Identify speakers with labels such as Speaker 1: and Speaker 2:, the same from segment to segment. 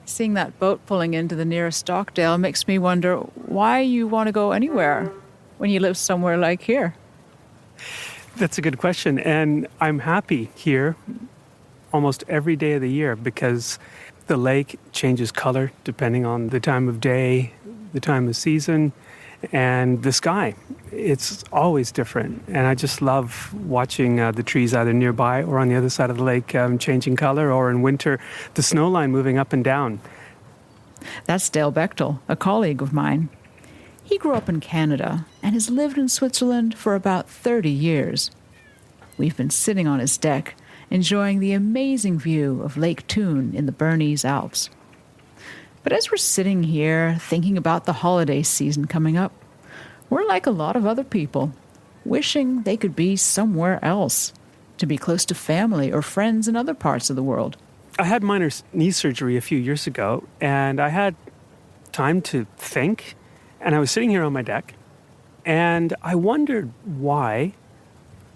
Speaker 1: Seeing that boat pulling into the nearest Stockdale makes me wonder why you want to go anywhere when you live somewhere like here.
Speaker 2: That's a good question. And I'm happy here almost every day of the year because the lake changes color depending on the time of day, the time of season, and the sky. It's always different. And I just love watching the trees either nearby or on the other side of the lake changing color, or in winter, the snow line moving up and down.
Speaker 1: That's Dale Bechtel, a colleague of mine. He grew up in Canada and has lived in Switzerland for about 30 years. We've been sitting on his deck, enjoying the amazing view of Lake Thun in the Bernese Alps. But as we're sitting here thinking about the holiday season coming up, we're like a lot of other people, wishing they could be somewhere else, to be close to family or friends in other parts of the world.
Speaker 2: I had minor knee surgery a few years ago, and I had time to think, and I was sitting here on my deck, and I wondered why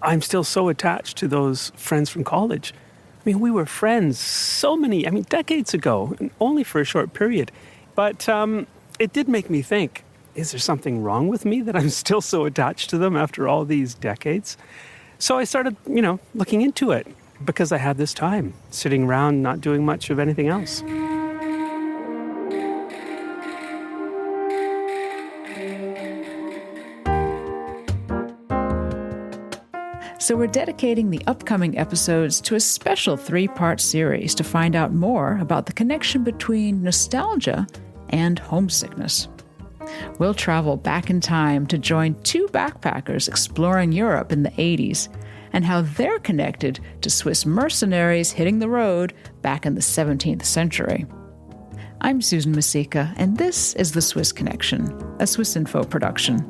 Speaker 2: I'm still so attached to those friends from college. I mean, we were friends decades ago, and only for a short period. But it did make me think, is there something wrong with me that I'm still so attached to them after all these decades? So I started, looking into it because I had this time sitting around not doing much of anything else.
Speaker 1: So we're dedicating the upcoming episodes to a special 3-part series to find out more about the connection between nostalgia and homesickness. We'll travel back in time to join 2 backpackers exploring Europe in the 80s and how they're connected to Swiss mercenaries hitting the road back in the 17th century. I'm Susan Masika, and this is The Swiss Connection, a SwissInfo production.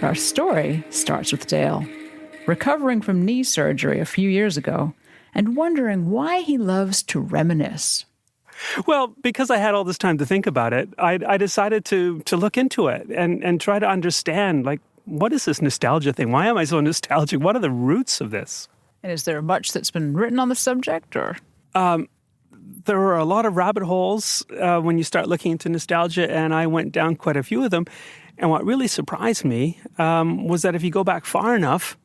Speaker 1: Our story starts with Dale, recovering from knee surgery a few years ago and wondering why he loves to reminisce.
Speaker 2: Well, because I had all this time to think about it, I decided to look into it and try to understand, what is this nostalgia thing? Why am I so nostalgic? What are the roots of this?
Speaker 1: And is there much that's been written on the subject, or?
Speaker 2: There are a lot of rabbit holes when you start looking into nostalgia, and I went down quite a few of them. And what really surprised me was that if you go back far enough,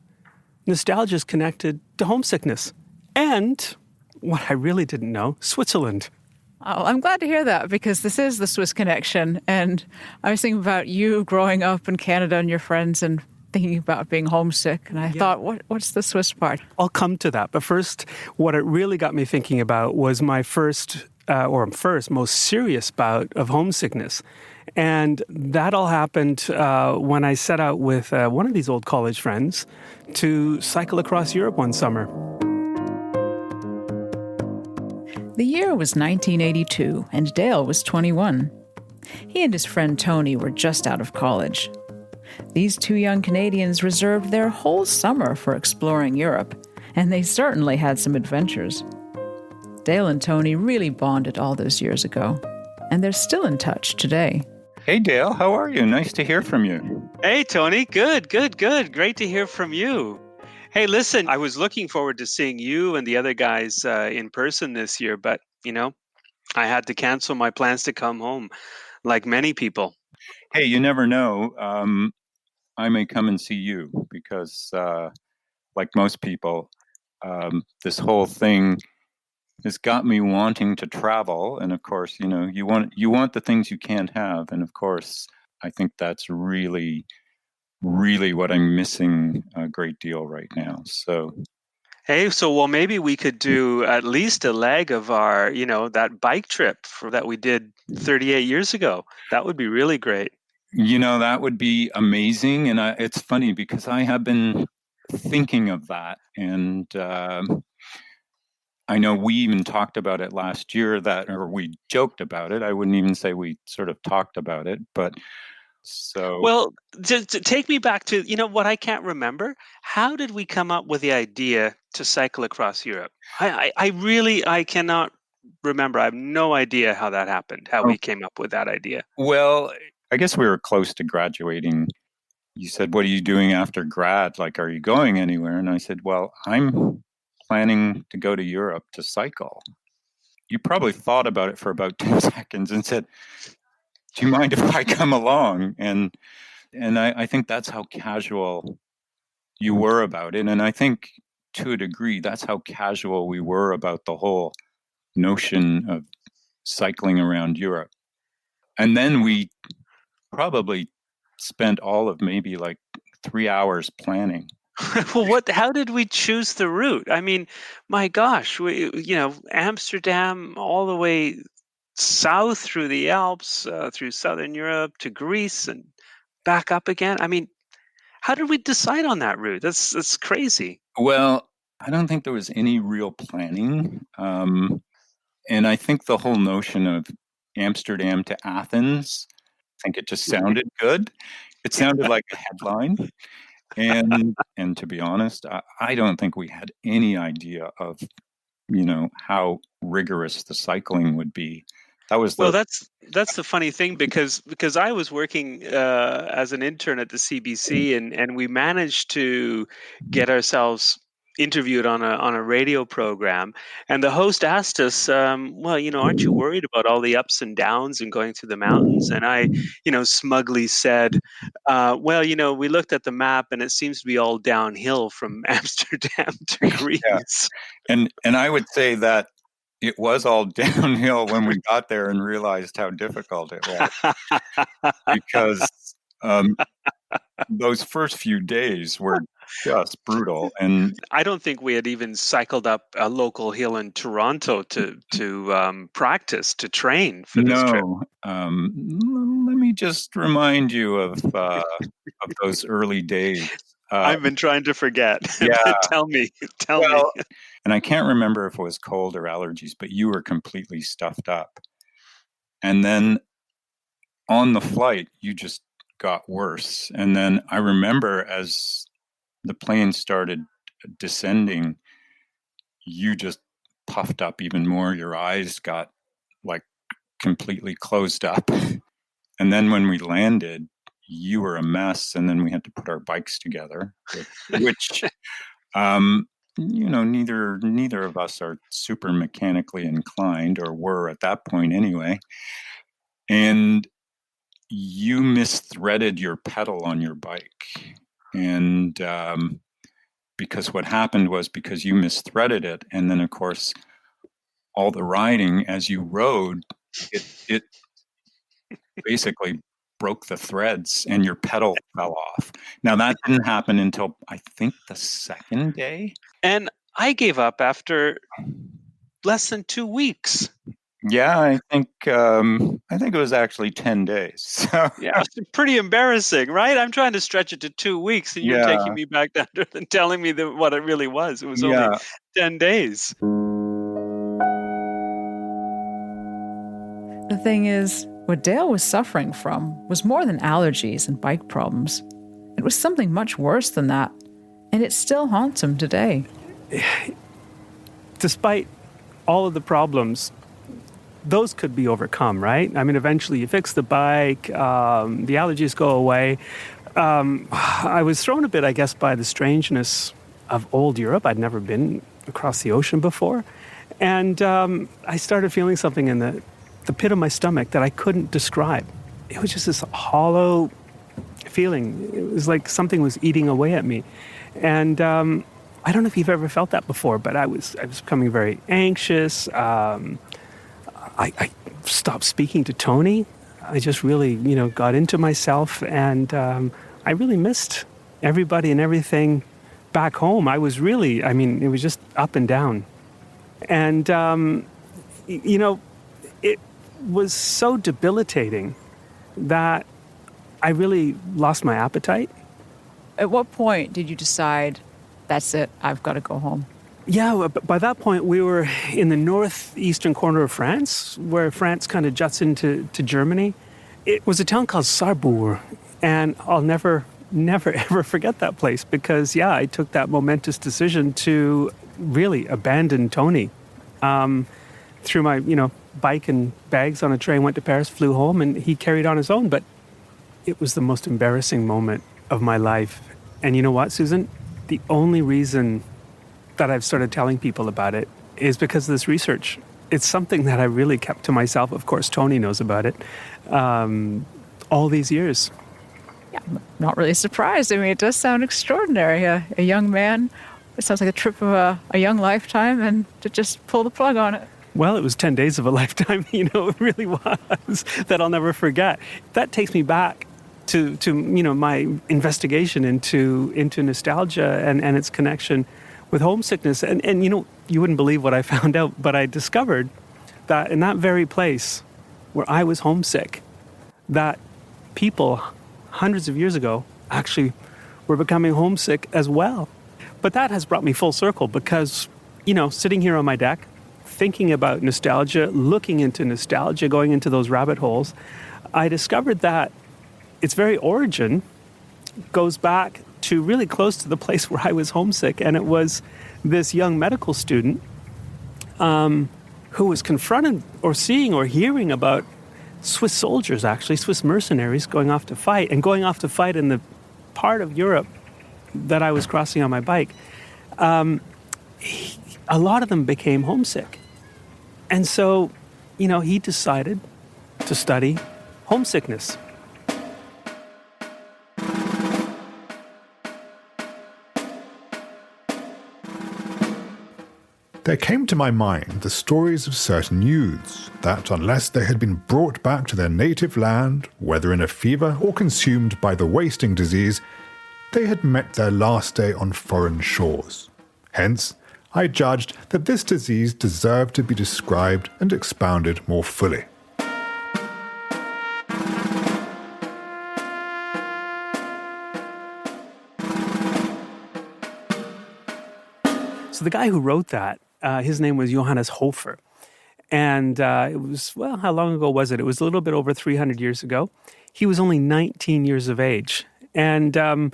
Speaker 2: nostalgia is connected to homesickness. And what I really didn't know, Switzerland.
Speaker 1: Oh, I'm glad to hear that, because this is the Swiss Connection. And I was thinking about you growing up in Canada and your friends and thinking about being homesick. And I thought, what's the Swiss part?
Speaker 2: I'll come to that. But first, what it really got me thinking about was my first most serious bout of homesickness. And that all happened when I set out with one of these old college friends to cycle across Europe one summer.
Speaker 1: The year was 1982, and Dale was 21. He and his friend Tony were just out of college. These 2 young Canadians reserved their whole summer for exploring Europe, and they certainly had some adventures. Dale and Tony really bonded all those years ago, and they're still in touch today.
Speaker 3: Hey, Dale, how are you? Nice to hear from you.
Speaker 4: Hey, Tony. Good. Great to hear from you. Hey, listen, I was looking forward to seeing you and the other guys in person this year, but, I had to cancel my plans to come home, like many people.
Speaker 3: Hey, you never know. I may come and see you because, like most people, this whole thing has got me wanting to travel. And of course, you want the things you can't have. And of course, I think that's really what I'm missing a great deal right now. So,
Speaker 4: Hey, well, maybe we could do at least a leg of our, that bike trip that we did 38 years ago. That would be really great.
Speaker 3: That would be amazing. And it's funny because I have been thinking of that. And I know we even talked about it last year, or we joked about it. I wouldn't even say we sort of talked about it, but so.
Speaker 4: Well, to take me back to, what I can't remember. How did we come up with the idea to cycle across Europe? I cannot remember. I have no idea how that happened, how we came up with that idea.
Speaker 3: Well, I guess we were close to graduating you said, what are you doing after grad? Like, are you going anywhere? And I said, well, I'm planning to go to Europe to cycle. You probably thought about it for about 10 seconds and said, do you mind if I come along? And I think that's how casual you were about it. And I think to a degree, that's how casual we were about the whole notion of cycling around Europe. And then we probably spent all of maybe like 3 hours planning.
Speaker 4: Well, how did we choose the route? I mean, my gosh, Amsterdam all the way south through the Alps, through Southern Europe to Greece and back up again. I mean, how did we decide on that route? That's crazy.
Speaker 3: Well, I don't think there was any real planning. And I think the whole notion of Amsterdam to Athens, I think it just sounded good. It sounded like a headline. And to be honest, I don't think we had any idea of, how rigorous the cycling would be. That was
Speaker 4: Well, that's the funny thing because I was working as an intern at the CBC and we managed to get ourselves interviewed on a radio program, and the host asked us, well, aren't you worried about all the ups and downs and going through the mountains? And I, smugly said, well, we looked at the map and it seems to be all downhill from Amsterdam to
Speaker 3: yeah.
Speaker 4: Greece.
Speaker 3: And I would say that it was all downhill when we got there and realized how difficult it was. Because those first few days were just brutal. And
Speaker 4: I don't think we had even cycled up a local hill in Toronto to practice, to train for this trip.
Speaker 3: no, let me just remind you of those early days.
Speaker 4: I've been trying to forget.
Speaker 3: Yeah.
Speaker 4: Tell me.
Speaker 3: Well, and I can't remember if it was cold or allergies, but you were completely stuffed up. And then on the flight, you just got worse. And then I remember as the plane started descending, you just puffed up even more. Your eyes got like completely closed up. And then when we landed, you were a mess. And then we had to put our bikes together, which neither of us are super mechanically inclined, or were at that point anyway. And you misthreaded your pedal on your bike. And because what happened was, because you misthreaded it, and then of course all the riding as you rode, it basically broke the threads and your pedal fell off. Now that didn't happen until I think the second day.
Speaker 4: And I gave up after less than 2 weeks.
Speaker 3: Yeah, I think it was actually 10 days. So.
Speaker 4: Yeah, it's pretty embarrassing, right? I'm trying to stretch it to 2 weeks, and you're taking me back down and telling me what it really was. It was only 10 days.
Speaker 1: The thing is, what Dale was suffering from was more than allergies and bike problems. It was something much worse than that, and it still haunts him today.
Speaker 2: Despite all of the problems, those could be overcome, right? I mean, eventually you fix the bike, the allergies go away. I was thrown a bit, I guess, by the strangeness of old Europe. I'd never been across the ocean before. And I started feeling something in the pit of my stomach that I couldn't describe. It was just this hollow feeling. It was like something was eating away at me. And I don't know if you've ever felt that before, but I was becoming very anxious. I stopped speaking to Tony. I just really, got into myself, and I really missed everybody and everything back home. It was just up and down. And, it was so debilitating that I really lost my appetite.
Speaker 1: At what point did you decide, that's it, I've got to go home?
Speaker 2: Yeah, by that point, we were in the northeastern corner of France, where France kind of juts into Germany. It was a town called Sarrebourg, and I'll never, ever forget that place because, I took that momentous decision to really abandon Tony. Threw my, bike and bags on a train, went to Paris, flew home, and he carried on his own. But it was the most embarrassing moment of my life. And you know what, Susan? The only reason that I've started telling people about it is because of this research. It's something that I really kept to myself. Of course, Tony knows about it all these years.
Speaker 1: Yeah, I'm not really surprised. I mean, it does sound extraordinary. A young man, it sounds like a trip of a young lifetime, and to just pull the plug on it.
Speaker 2: Well, it was 10 days of a lifetime, it really was, that I'll never forget. That takes me back to my investigation into nostalgia and its connection with homesickness. And you wouldn't believe what I found out, but I discovered that in that very place where I was homesick, that people hundreds of years ago actually were becoming homesick as well. But that has brought me full circle because, sitting here on my deck, thinking about nostalgia, looking into nostalgia, going into those rabbit holes, I discovered that its very origin goes back to really close to the place where I was homesick. And it was this young medical student who was confronted or seeing or hearing about Swiss soldiers, actually, Swiss mercenaries going off to fight in the part of Europe that I was crossing on my bike. A lot of them became homesick. And so, he decided to study homesickness.
Speaker 5: There came to my mind the stories of certain youths that, unless they had been brought back to their native land, whether in a fever or consumed by the wasting disease, they had met their last day on foreign shores. Hence, I judged that this disease deserved to be described and expounded more fully.
Speaker 2: So the guy who wrote that, his name was Johannes Hofer. And it was, how long ago was it? It was a little bit over 300 years ago. He was only 19 years of age. And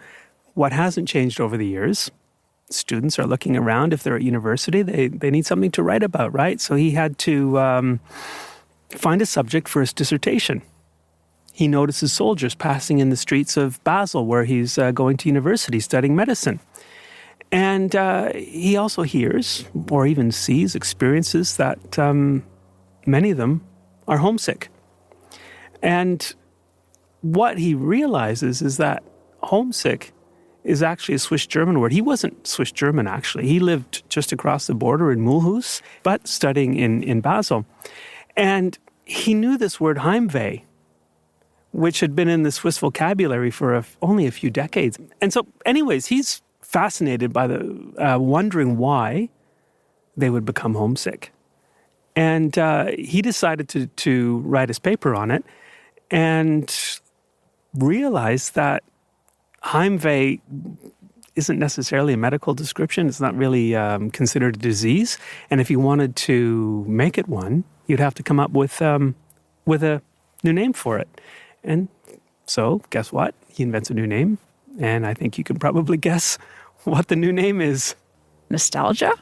Speaker 2: what hasn't changed over the years, students are looking around. If they're at university, they need something to write about, right? So he had to find a subject for his dissertation. He notices soldiers passing in the streets of Basel, where he's going to university studying medicine. And he also hears, or even sees, experiences that many of them are homesick. And what he realizes is that homesick is actually a Swiss-German word. He wasn't Swiss-German, actually. He lived just across the border in Mulhouse, but studying in Basel. And he knew this word Heimweh, which had been in the Swiss vocabulary for only a few decades. And so, anyways, he's fascinated by wondering why they would become homesick. And he decided to write his paper on it and realized that Heimweh isn't necessarily a medical description. It's not really considered a disease. And if you wanted to make it one, you'd have to come up with a new name for it. And so, guess what? He invents a new name. And I think you can probably guess what the new name is.
Speaker 1: Nostalgia?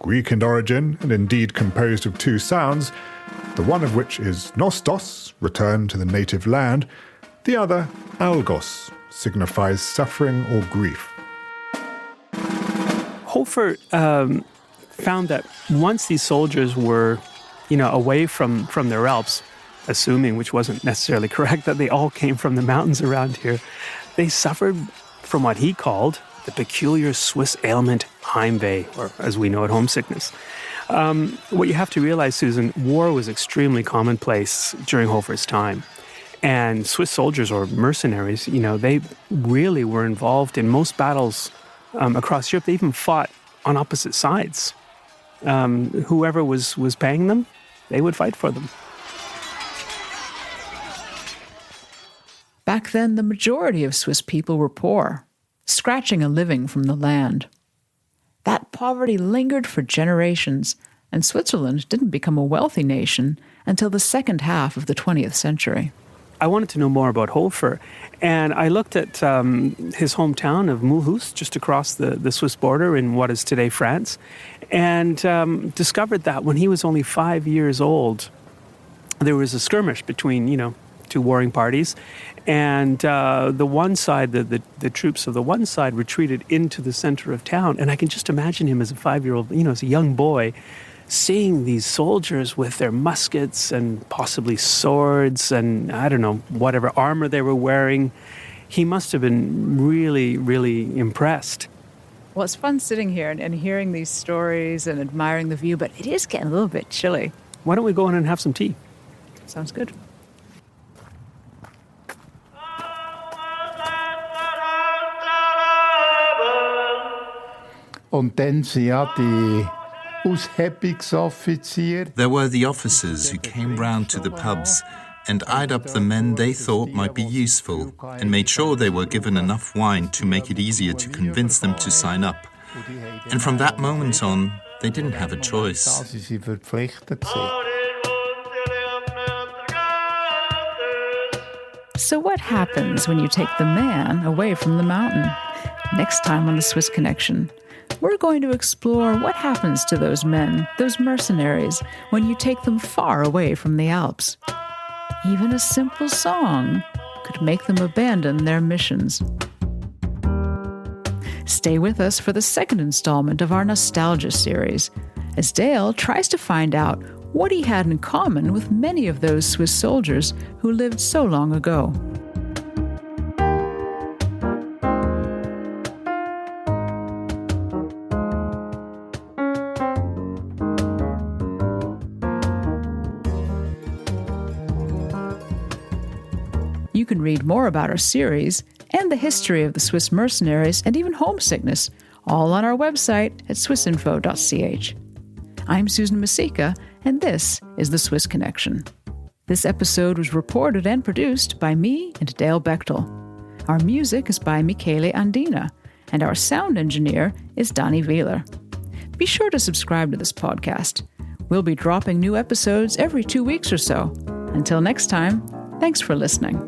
Speaker 5: Greek in origin, and indeed composed of two sounds, the one of which is nostos, return to the native land, the other, algos, signifies suffering or grief.
Speaker 2: Hofer found that once these soldiers were, away from their Alps, assuming, which wasn't necessarily correct, that they all came from the mountains around here, they suffered from what he called the peculiar Swiss ailment Heimweh, or as we know it, homesickness. What you have to realize, Susan, war was extremely commonplace during Hofer's time. And Swiss soldiers, or mercenaries, they really were involved in most battles across Europe. They even fought on opposite sides. Whoever was paying them, they would fight for them.
Speaker 1: Back then, the majority of Swiss people were poor, scratching a living from the land. That poverty lingered for generations, and Switzerland didn't become a wealthy nation until the second half of the 20th century.
Speaker 2: I wanted to know more about Hofer, and I looked at his hometown of Mulhouse, just across the Swiss border in what is today France, and discovered that when he was only 5 years old, there was a skirmish between, two warring parties. And the one side, the troops of the one side retreated into the center of town. And I can just imagine him as a 5-year-old, as a young boy, seeing these soldiers with their muskets and possibly swords and, I don't know, whatever armor they were wearing. He must have been really, really impressed.
Speaker 1: Well, it's fun sitting here and hearing these stories and admiring the view, but it is getting a little bit chilly.
Speaker 2: Why don't we go in and have some tea?
Speaker 1: Sounds good.
Speaker 6: Und dann sind ja die Aushebungsoffiziere.
Speaker 7: There were the officers who came round to the pubs and eyed up the men they thought might be useful and made sure they were given enough wine to make it easier to convince them to sign up. And from that moment on, they didn't have a choice.
Speaker 6: Sie sind verpflichtet gewesen.
Speaker 1: So what happens when you take the man away from the mountain? Next time on the Swiss Connection, we're going to explore what happens to those men, those mercenaries, when you take them far away from the Alps. Even a simple song could make them abandon their missions. Stay with us for the second installment of our Nostalgia series, as Dale tries to find out what he had in common with many of those Swiss soldiers who lived so long ago. You can read more about our series and the history of the Swiss mercenaries and even homesickness, all on our website at swissinfo.ch. I'm Susan Masika, and this is The Swiss Connection. This episode was reported and produced by me and Dale Bechtel. Our music is by Michele Andina, and our sound engineer is Danny Wheeler. Be sure to subscribe to this podcast. We'll be dropping new episodes every 2 weeks or so. Until next time, thanks for listening.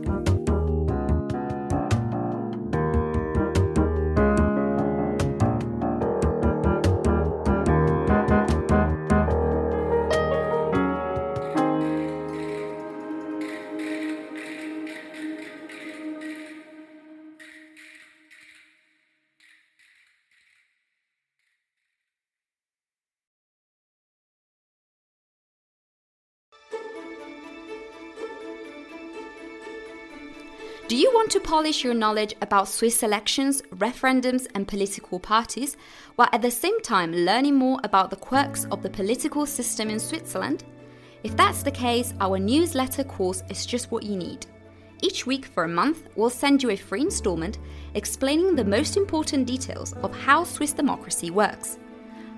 Speaker 8: Do you want to polish your knowledge about Swiss elections, referendums and political parties, while at the same time learning more about the quirks of the political system in Switzerland? If that's the case, our newsletter course is just what you need. Each week for a month, we'll send you a free installment explaining the most important details of how Swiss democracy works.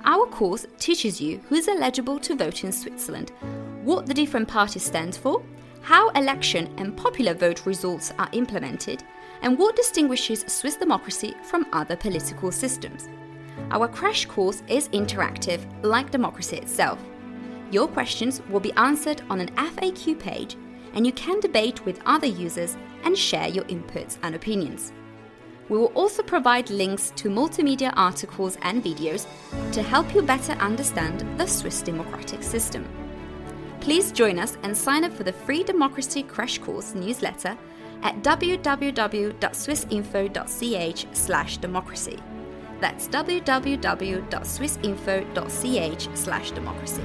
Speaker 8: Our course teaches you who's eligible to vote in Switzerland, what the different parties stand for, how election and popular vote results are implemented, and what distinguishes Swiss democracy from other political systems. Our crash course is interactive, like democracy itself. Your questions will be answered on an FAQ page, and you can debate with other users and share your inputs and opinions. We will also provide links to multimedia articles and videos to help you better understand the Swiss democratic system. Please join us and sign up for the free Democracy Crash Course newsletter at www.swissinfo.ch/democracy. That's www.swissinfo.ch/democracy.